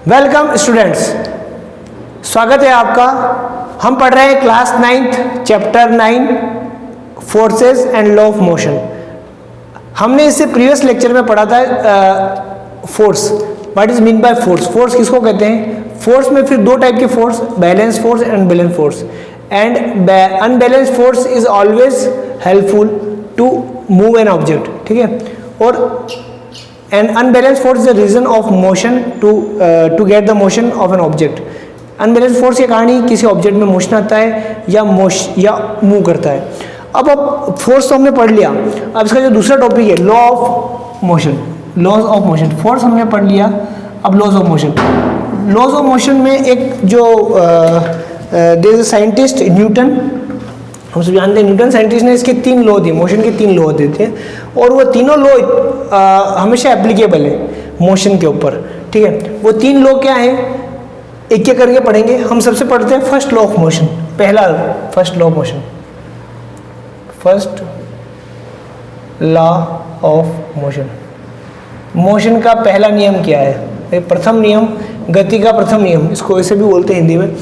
Welcome students, स्वागत है आपका। हम पढ़ रहे हैं class 9th chapter 9 forces and law of motion. हमने इससे प्रीवियस लेक्चर में पढ़ा था force, what is mean by force. Force किसको कहते हैं? फोर्स में फिर दो टाइप के force, balance force and unbalance force. And unbalance force is always helpful to move an object, ठीक है। और and unbalanced force is the reason of motion to get the motion of an object। unbalanced force के कारण ही किसी object में motion आता है या मूव करता है। अब फोर्स तो हमने पढ़ लिया। अब इसका जो दूसरा टॉपिक है law of motion, laws of motion. Force हमने पढ़ लिया, अब laws of motion. Laws of motion में एक जो there is a scientist Newton, हम सब जानते हैं न्यूटन साइंटिस्ट ने इसके 3 लॉ दिए, मोशन के 3 लॉ देते हैं, और वो तीनों लॉ हमेशा एप्लीकेबल है मोशन के ऊपर, ठीक है। वो 3 लॉ क्या है, एक एक करके पढ़ेंगे। हम सबसे पढ़ते हैं फर्स्ट लॉ ऑफ मोशन। पहला first law of motion, first law of motion. Motion का पहला नियम क्या है? प्रथम नियम, गति का प्रथम नियम, इसको ऐसे भी बोलते हैं हिंदी में,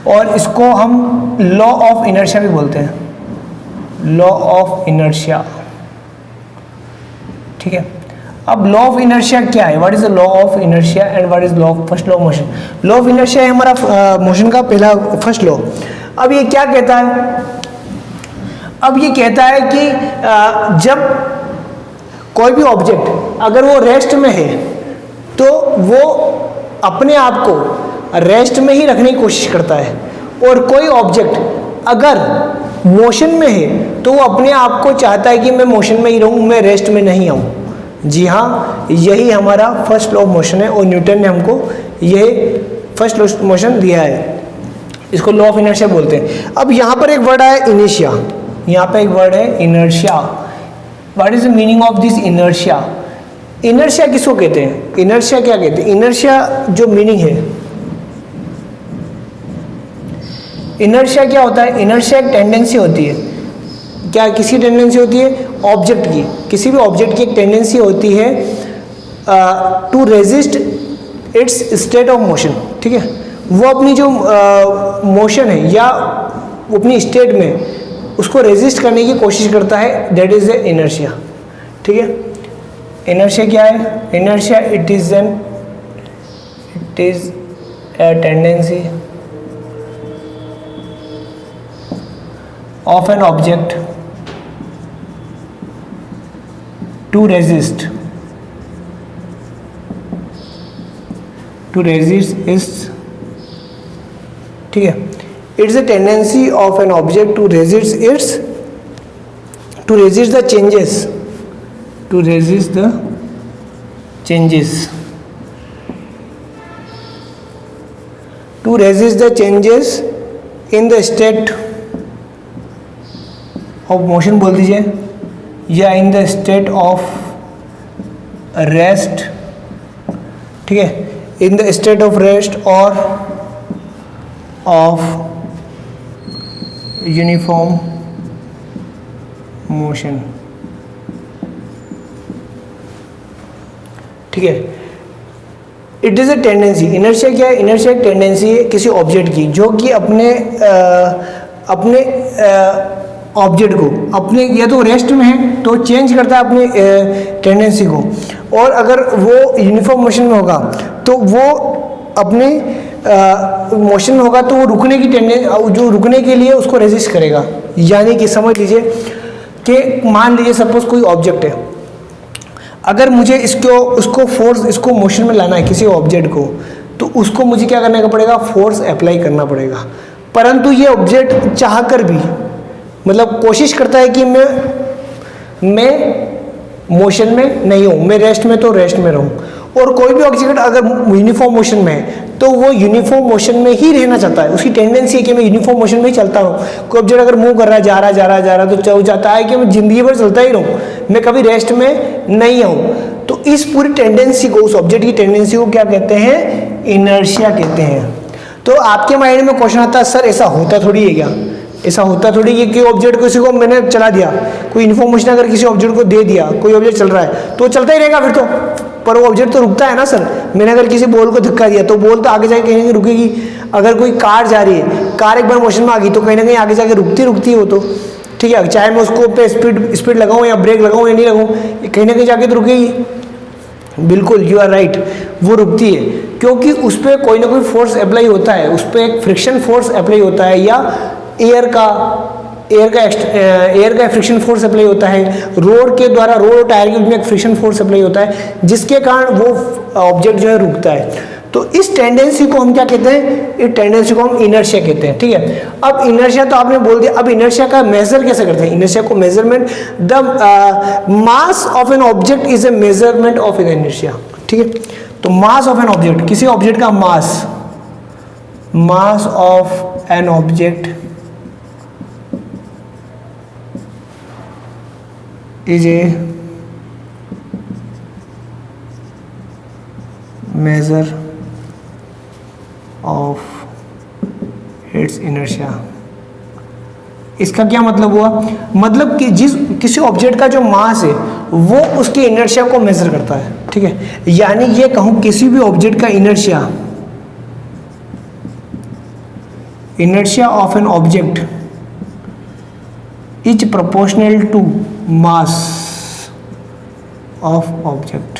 और इसको हम लॉ ऑफ इनर्शिया भी बोलते हैं, लॉ ऑफ इनर्शिया, ठीक है। अब लॉ ऑफ इनर्शिया क्या है? What is the law of inertia and what is law of first law of motion? Law of inertia है हमारा मोशन का पहला फर्स्ट लॉ। अब ये क्या कहता है? अब ये कहता है कि जब कोई भी ऑब्जेक्ट अगर वो रेस्ट में है तो वो अपने आप को रेस्ट में ही रखने की कोशिश करता है, और कोई ऑब्जेक्ट अगर मोशन में है तो वो अपने आप को चाहता है कि मैं मोशन में ही रहूं, मैं रेस्ट में नहीं आऊं। जी हाँ, यही हमारा फर्स्ट लॉ ऑफ मोशन है, और न्यूटन ने हमको ये फर्स्ट लॉ ऑफ मोशन दिया है। इसको लॉ ऑफ इनर्शिया बोलते हैं। अब यहाँ पर एक वर्ड है इनर्शिया, यहाँ पे एक वर्ड है inertia. What is the meaning of this inertia? Inertia किसको कहते हैं? इनर्शिया क्या कहते हैं? इनर्शिया जो मीनिंग है, इनर्शिया क्या होता है? इनर्शिया एक टेंडेंसी होती है। क्या किसकी टेंडेंसी होती है? ऑब्जेक्ट की, किसी भी ऑब्जेक्ट की एक टेंडेंसी होती है to resist its state of motion, ठीक है। वो अपनी जो मोशन है या अपनी स्टेट में उसको रेजिस्ट करने की कोशिश करता है, दैट इज ए इनर्शिया, ठीक है। इनर्शिया क्या है? Inertia it is a tendency of an object to resist its, ठीक है। It's a tendency of an object to resist the changes, to resist the changes, to resist the changes in the state of motion बोल दीजिए, या in the state of rest, ठीक है, in the state of rest और of uniform motion, ठीक है। It is a tendency. Inertia क्या है? इनर्शिया एक टेंडेंसी है किसी ऑब्जेक्ट की जो कि अपने ऑब्जेक्ट को अपने या तो रेस्ट में है तो चेंज करता है अपनी टेंडेंसी को, और अगर वो यूनिफॉर्म मोशन में होगा तो वो अपने मोशन में होगा तो वो रुकने की जो रुकने के लिए उसको रेजिस्ट करेगा। यानी कि समझ लीजिए कि मान लीजिए सपोज कोई ऑब्जेक्ट है, अगर मुझे उसको फोर्स, इसको मोशन में लाना है किसी ऑब्जेक्ट को, तो उसको मुझे क्या करने का पड़ेगा? फोर्स अप्लाई करना पड़ेगा। परंतु ये ऑब्जेक्ट चाह कर भी, मतलब कोशिश करता है कि मैं मोशन में नहीं हूँ, मैं रेस्ट में तो रेस्ट में रहूँ। और कोई भी ऑब्जेक्ट अगर यूनिफॉर्म मोशन में है तो वो यूनिफॉर्म मोशन में ही रहना चाहता है, उसकी टेंडेंसी है कि मैं यूनिफॉर्म मोशन में ही चलता रहूँ। कोई ऑब्जेक्ट अगर मूव कर रहा है, जा रहा है तो चाहता है कि मैं जिंदगी भर चलता ही रहूँ, मैं कभी रेस्ट में नहीं आऊँ। तो इस पूरी टेंडेंसी को, उस ऑब्जेक्ट की टेंडेंसी को क्या कहते हैं? इनर्शिया कहते हैं। तो आपके माइंड में क्वेश्चन आता है, सर ऐसा होता थोड़ी है क्या? ऐसा होता थोड़ी कि कोई ऑब्जेक्ट किसी को मैंने चला दिया, कोई इन्फॉर्मेशन अगर किसी ऑब्जेक्ट को दे दिया, कोई ऑब्जेक्ट चल रहा है तो चलता ही रहेगा फिर तो पर वो ऑब्जेक्ट तो रुकता है ना सर। मैंने अगर किसी बॉल को धक्का दिया तो बॉल तो आगे जाके कहीं ना कहीं रुकेगी। अगर कोई कार जा रही है, कार एक बार मोशन में आ गई तो कहीं ना कहीं आगे जाके रुकती है वो तो, ठीक है, चाहे मैं उसको पे स्पीड लगाऊं या ब्रेक लगाऊं या नहीं लगाऊं, कहीं ना कहीं जाके तो रुकेगी। बिल्कुल, यू आर राइट, वो रुकती है क्योंकि उस पर कोई ना कोई फोर्स अप्लाई होता है, उस पर एक फ्रिक्शन फोर्स अप्लाई होता है या एयर का फ्रिक्शन फोर्स अप्लाई होता है, रोड के द्वारा, रोड और टायर के बीच में एक फ्रिक्शन फोर्स अप्लाई होता है जिसके कारण वो ऑब्जेक्ट जो है रुकता है। तो इस टेंडेंसी को हम क्या कहते हैं, इस टेंडेंसी को हम इनर्शिया कहते हैं, ठीक है। अब इनर्शिया तो आपने बोल दिया, अब इनर्शिया का मेजर कैसे करते हैं? इनर्शिया को measurement, the mass of an object is a measurement of an inertia, ठीक है। तो मास ऑफ एन ऑब्जेक्ट, किसी ऑब्जेक्ट का mass of an object is a measure of its inertia। इसका क्या मतलब हुआ? मतलब कि किसी ऑब्जेक्ट का जो मास है वो उसके इनर्शिया को मेजर करता है, ठीक है। यानी ये कहूं किसी भी ऑब्जेक्ट का inertia of an object is proportional to mass of object.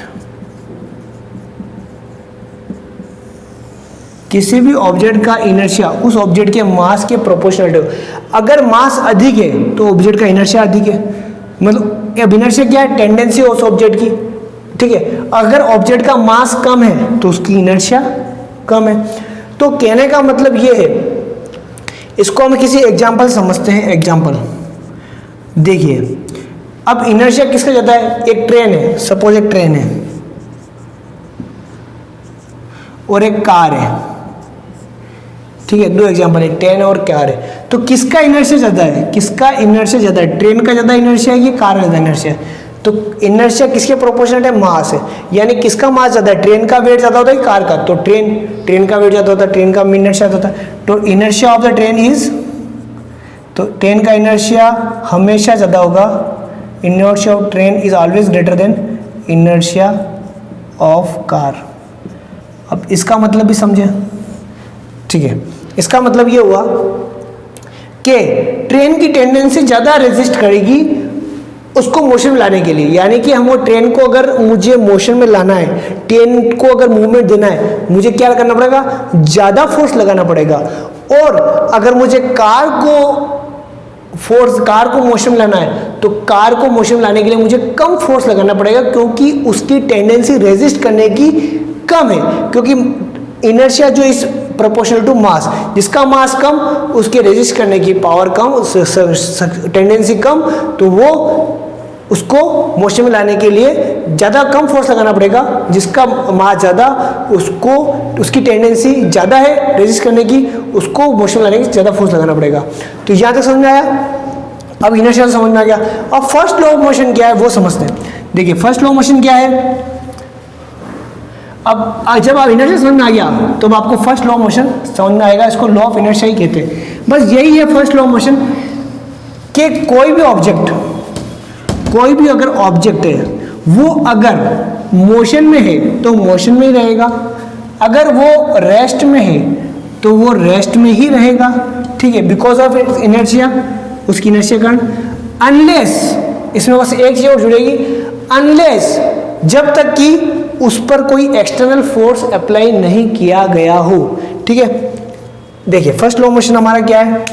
किसी भी ऑब्जेक्ट का इनर्शिया उस ऑब्जेक्ट के मास के प्रोपोर्शनल है। अगर मास अधिक है तो ऑब्जेक्ट का इनर्शिया अधिक है, मतलब अब इनर्शिया क्या है? टेंडेंसी उस ऑब्जेक्ट की, ठीक है। अगर ऑब्जेक्ट का मास कम है तो उसकी इनर्शिया कम है। तो कहने का मतलब ये है, इसको हम किसी एग्जाम्पल समझते हैं। एग्जाम्पल देखिए, अब इनर्शिया किसका ज्यादा है? एक ट्रेन है, सपोज एक ट्रेन है और एक कार है, ठीक है। दो एग्जांपल है, ट्रेन और कार है। तो किसका इनर्शिया ज्यादा है? किसका इनर्शिया ज्यादा है? ट्रेन का ज्यादा इनर्शिया है कि कार का ज्यादा इनर्शिया है? तो इनर्शिया किसके प्रोपोर्शनल है? मास है। यानी किसका मास ज्यादा है? ट्रेन का वेट ज्यादा होता है कार का? तो ट्रेन का वेट ज्यादा होता है, ट्रेन का इनर्शिया ज्यादा होता है। तो inertia of the train is, तो ट्रेन का इनर्शिया हमेशा ज़्यादा होगा। Inertia of train is always greater than inertia of car. अब इसका मतलब भी समझे, ठीक है। इसका मतलब ये हुआ कि ट्रेन की टेंडेंसी ज़्यादा रेजिस्ट करेगी उसको मोशन में लाने के लिए। यानी कि हम वो ट्रेन को, अगर मुझे मोशन में लाना है, ट्रेन को अगर मूवमेंट देना है, मुझे क्या करना पड़ेगा? ज़्यादा फोर्स लगाना पड़ेगा। और अगर मुझे कार को मोशन में लाना है तो कार को मोशन में लाने के लिए मुझे कम फोर्स लगाना पड़ेगा, क्योंकि उसकी टेंडेंसी रेजिस्ट करने की कम है। क्योंकि इनर्शिया जो इस प्रोपोर्शनल टू मास, जिसका मास कम उसके रेजिस्ट करने की पावर कम, टेंडेंसी कम, तो वो उसको मोशन में लाने के लिए ज़्यादा कम फोर्स लगाना पड़ेगा। जिसका मास ज़्यादा, उसको उसकी टेंडेंसी ज़्यादा है रेजिस्ट करने की, उसको मोशन में लाने की ज़्यादा फोर्स लगाना पड़ेगा। तो यहाँ तक समझ में आया? अब इनर्शिया समझ में आ गया। अब फर्स्ट लॉ ऑफ मोशन क्या है वो समझते हैं। देखिए फर्स्ट लॉ ऑफ मोशन क्या है। अब जब आप इनर्शिया समझ में आ गया तो आपको फर्स्ट लॉ ऑफ मोशन समझ में आएगा। इसको लॉ ऑफ इनर्शिया ही कहते हैं। बस यही है फर्स्ट लॉ ऑफ मोशन कि कोई भी अगर ऑब्जेक्ट है वो अगर मोशन में है तो मोशन में ही रहेगा, अगर वो रेस्ट में है तो वो रेस्ट में ही रहेगा, ठीक है, बिकॉज ऑफ इट्स इनर्शिया, उसकी इनर्शिया कारण। अनलेस, इसमें बस एक चीज और जुड़ेगी, अनलेस जब तक कि उस पर कोई एक्सटर्नल फोर्स अप्लाई नहीं किया गया हो, ठीक है। देखिए फर्स्ट लॉ ऑफ मोशन हमारा क्या है?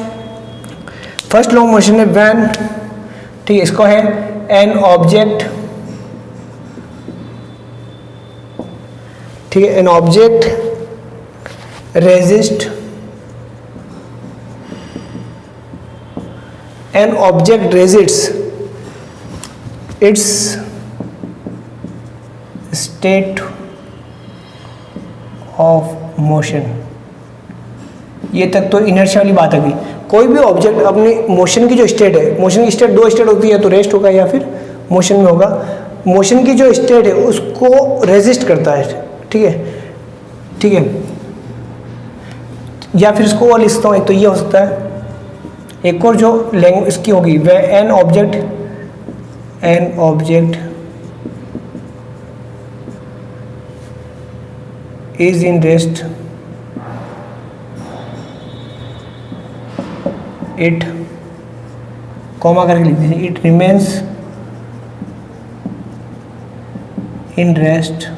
फर्स्ट लॉ ऑफ मोशन है व्हेन, ठीक है, इसको है एन ऑब्जेक्ट, ठीक है, an object resist, an object resists it's state of motion. ये तक तो इनर्शिया वाली बात आ गई। कोई भी ऑब्जेक्ट अपनी मोशन की जो स्टेट है, मोशन की स्टेट दो स्टेट होती है, तो रेस्ट होगा या फिर मोशन में होगा। मोशन की जो स्टेट है उसको रेजिस्ट करता है, ठीक है, ठीक है। या फिर इसको और लिखता हूँ, एक तो ये हो सकता है, एक और जो लैंग्वेज इसकी होगी वह N object is in rest, it comma करके लिख दीजिए, it remains in rest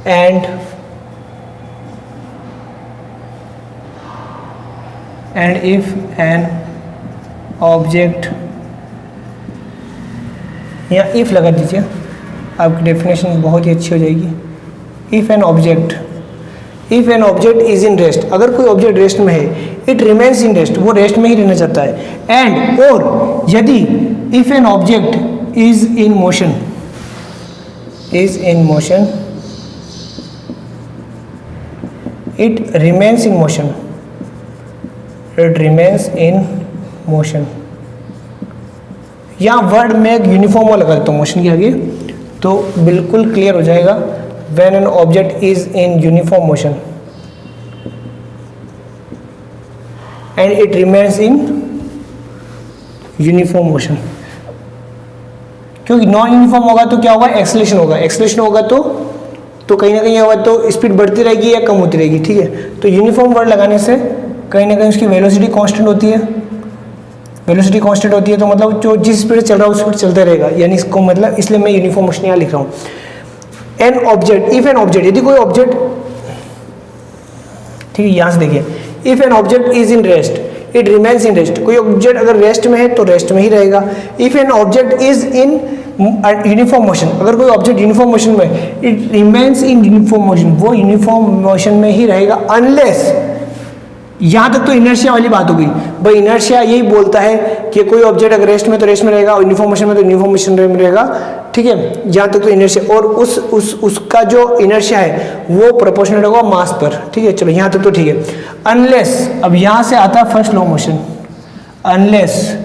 and if an object, या if लगा दीजिए, आपकी डेफिनेशन बहुत ही अच्छी हो जाएगी। if an object is in rest, अगर कोई ऑब्जेक्ट रेस्ट में है, it remains in rest, वो रेस्ट में ही रहना चाहता है। and और यदि if an object is in motion, it remains in motion, यहाँ वर्ड में एक यूनिफॉर्म लगा देता हूँ मोशन के आगे, तो बिल्कुल क्लियर हो जाएगा। when an object is in uniform motion and it remains in uniform motion, क्योंकि नॉन यूनिफॉर्म होगा तो क्या होगा, एक्सेलरेशन होगा तो कहीं ना कहीं होगा तो स्पीड बढ़ती रहेगी या कम होती रहेगी, ठीक है। तो यूनिफॉर्म वर्ड लगाने से कहीं ना कहीं उसकी वेलोसिटी कांस्टेंट होती है, तो मतलब जो जिस स्पीड चल रहा है उस स्पीड चलता रहेगा, यानी इसको मतलब इसलिए मैं यूनिफॉर्म मोशन यहाँ लिख रहा हूँ। इफ एन ऑब्जेक्ट, यदि कोई ऑब्जेक्ट, ठीक है, यहाँ से देखिए, if N object is in rest, it remains in rest, कोई ऑब्जेक्ट अगर रेस्ट में है तो रेस्ट में ही रहेगा। If N object is in uniform motion, अगर कोई ऑब्जेक्ट यूनिफॉर्म मोशन में, it remains in uniform motion, वो यूनिफॉर्म मोशन में ही रहेगा, अनलेस, यहाँ तक तो इनर्शिया वाली बात हो गई भाई। इनर्शिया यही बोलता है कि कोई ऑब्जेक्ट अगर रेस्ट में तो रेस्ट में रहेगा, और यूनिफॉर्म मोशन में तो यूनिफॉर्म मोशन में रहेगा, ठीक है। यहाँ तक तो इनर्शिया, और उसका जो इनर्शिया है वो प्रोपोर्शनल होगा मास पर, ठीक है। चलो यहाँ तक तो ठीक है। अनलेस, अब यहाँ से आता है first law motion, unless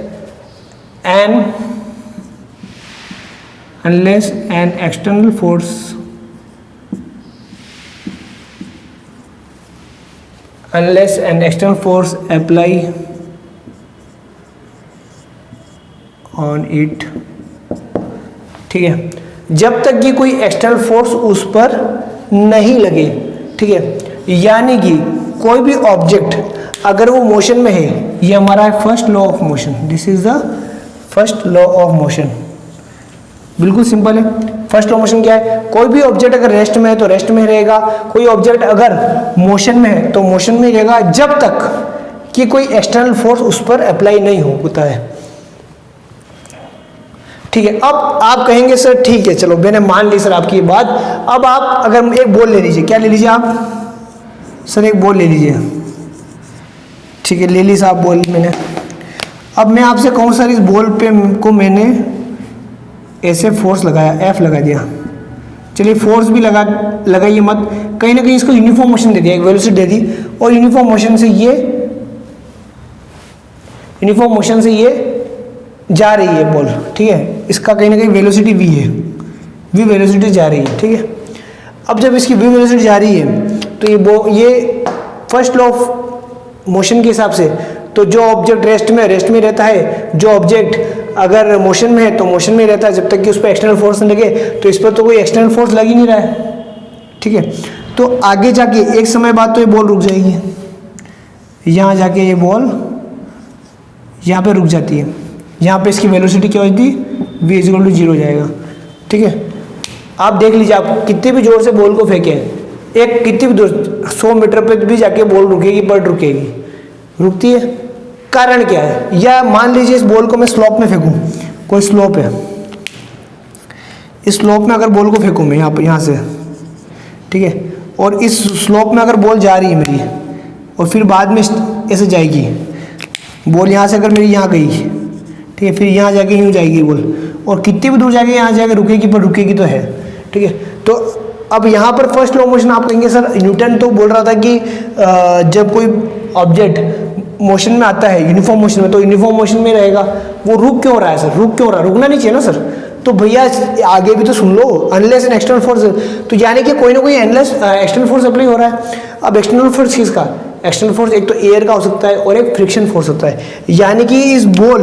an external force apply on it, ठीक है, जब तक कि कोई एक्सटर्नल फोर्स उस पर नहीं लगे, ठीक है। यानी कि कोई भी ऑब्जेक्ट अगर वो मोशन में है, ये हमारा है first law of motion, this is the first law of motion, बिल्कुल सिंपल है। फर्स्ट लॉ मोशन क्या है, कोई भी ऑब्जेक्ट अगर रेस्ट में है तो रेस्ट में ही रहेगा, कोई ऑब्जेक्ट अगर मोशन में है तो मोशन में ही रहेगा, जब तक कि कोई एक्सटर्नल फोर्स उस पर अप्लाई नहीं होता है, ठीक है। अब आप कहेंगे सर ठीक है, चलो मैंने मान ली सर आपकी बात। अब आप अगर एक बॉल ले लीजिए, क्या ले लीजिए आप सर, एक बॉल ले लीजिए, ठीक है, ले ली साहब बॉल मैंने। अब मैं आपसे कहूँ सर इस बॉल पे को मैंने ऐसे फोर्स लगाया, एफ लगा दिया, चलिए फोर्स भी लगाइए मत, कहीं ना कहीं इसको यूनिफॉर्म मोशन दे दिया, एक वेलोसिटी दे दी, और यूनिफॉर्म मोशन से ये जा रही है बॉल, ठीक है। इसका कहीं ना कहीं वेलोसिटी v है, v वेलोसिटी जा रही है, ठीक है। अब जब इसकी v वेलोसिटी जा रही है तो ये फर्स्ट लॉ ऑफ मोशन के हिसाब से, तो जो ऑब्जेक्ट रेस्ट में रहता है, जो ऑब्जेक्ट अगर मोशन में है तो मोशन में रहता है, जब तक कि उस पर एक्सटर्नल फोर्स न लगे, तो इस पर तो कोई एक्सटर्नल फोर्स लग ही नहीं रहा है, ठीक है। तो आगे जाके एक समय बाद तो ये बॉल रुक जाएगी, यहाँ जाके ये बॉल यहाँ पे रुक जाती है, यहाँ पे इसकी वेलोसिटी क्या होती है, v = 0 हो जाएगा, ठीक है। आप देख लीजिए, आप कितने भी जोर से बॉल को फेंकें, एक कितनी भी दूर 100 मीटर पे भी जाके बॉल रुकेगी, बट रुकती है, कारण क्या है। या मान लीजिए इस बॉल को मैं स्लोप में फेंकूं, कोई स्लोप है, इस स्लोप में अगर बॉल को फेंकूं मैं यहाँ से, ठीक है, और इस स्लोप में अगर बॉल जा रही है मेरी, और फिर बाद में ऐसे जाएगी बॉल, यहाँ से अगर मेरी यहाँ गई, ठीक है, फिर यहाँ जाके यूँ जाएगी बॉल, और कितनी भी दूर जाके यहाँ जाके रुकेगी, पर रुकेगी तो है, ठीक है। तो अब यहाँ पर फर्स्ट लॉ मोशन आप कहेंगे सर न्यूटन तो बोल रहा था कि जब कोई ऑब्जेक्ट मोशन में आता है यूनिफॉर्म मोशन में, तो यूनिफॉर्म मोशन में रहेगा, वो रुक क्यों रहा है सर, रुकना नहीं चाहिए ना सर। तो भैया आगे भी तो सुन लो, अनलेस एन एक्सटर्नल फोर्स, तो यानी कि कोई ना कोई अनलेस एक्सटर्नल फोर्स अप्लाई हो रहा है। अब एक्सटर्नल फोर्स किसका, एक्सटर्नल फोर्स एक तो एयर का हो सकता है और एक फ्रिक्शन फोर्स होता है, यानी कि इस बॉल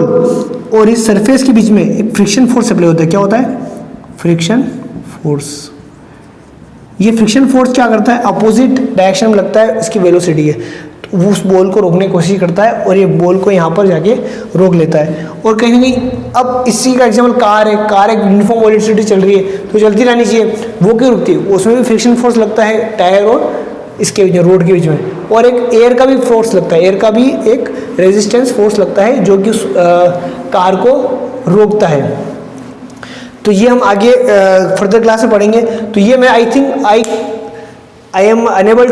और इस सरफेस के बीच में एक फ्रिक्शन फोर्स अप्लाई होता है। क्या होता है, फ्रिक्शन फोर्स, ये फ्रिक्शन फोर्स क्या करता है, अपोजिट डायरेक्शन में लगता है, इसकी वेलोसिटी है, तो वो उस बॉल को रोकने की कोशिश करता है और ये बॉल को यहाँ पर जाके रोक लेता है। और कहीं ना कहीं अब इसी का एग्जाम्पल कार है, कार एक यूनिफॉर्म वेलोसिटी चल रही है तो चलती रहनी चाहिए, वो क्यों रुकती है, उसमें भी फ्रिक्शन फोर्स लगता है टायर और इसके बीच में, रोड के बीच में। और एक एयर का भी फोर्स लगता है, एयर का भी एक रेजिस्टेंस फोर्स लगता है जो कि उस कार को रोकता है। तो ये हम आगे फर्दर क्लास में पढ़ेंगे। तो ये मैं I think I am able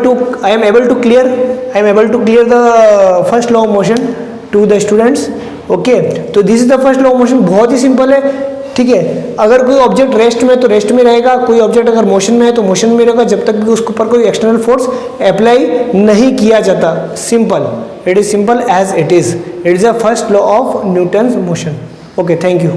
to clear the first law of motion to the students. Okay, तो this is the first law of motion, बहुत ही सिंपल है, ठीक है। अगर कोई ऑब्जेक्ट रेस्ट में है तो रेस्ट में रहेगा, कोई ऑब्जेक्ट अगर मोशन में है तो मोशन में रहेगा, जब तक भी उसके ऊपर कोई एक्सटर्नल फोर्स अप्लाई नहीं किया जाता। Simple, it is simple as it is the first law of Newton's motion. Okay, thank you.